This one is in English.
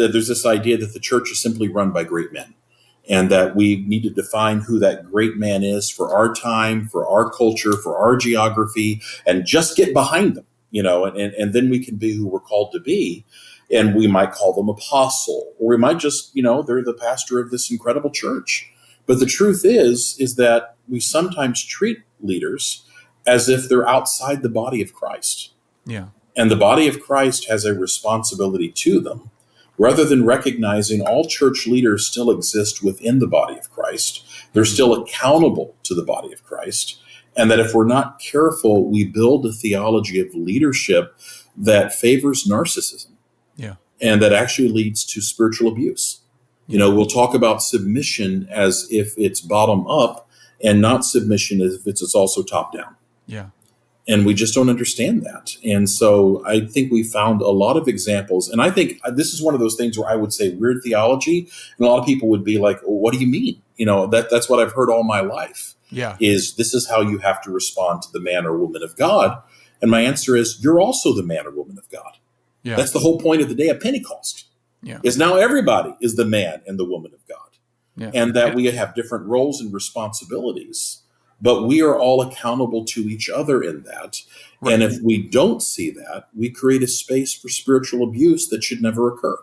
there's this idea that the church is simply run by great men, and that we need to define who that great man is for our time, for our culture, for our geography, and just get behind them, and then we can be who we're called to be. And we might call them apostle, or we might just, they're the pastor of this incredible church. But the truth is that we sometimes treat leaders as if they're outside the body of Christ. Yeah. And the body of Christ has a responsibility to them, rather than recognizing all church leaders still exist within the body of Christ. They're still accountable to the body of Christ. And that if we're not careful, we build a theology of leadership that favors narcissism. Yeah. And that actually leads to spiritual abuse. We'll talk about submission as if it's bottom up, and not submission as if it's also top down. Yeah. And we just don't understand that. And so I think we found a lot of examples. And I think this is one of those things where I would say weird theology. And a lot of people would be like, well, what do you mean? That's what I've heard all my life. Yeah. Is this is how you have to respond to the man or woman of God. And my answer is, you're also the man or woman of God. Yeah. That's the whole point of the day of Pentecost. Yeah. Is now everybody is the man and the woman of God. Yeah. And that we have different roles and responsibilities, but we are all accountable to each other in that. Right. And if we don't see that, we create a space for spiritual abuse that should never occur.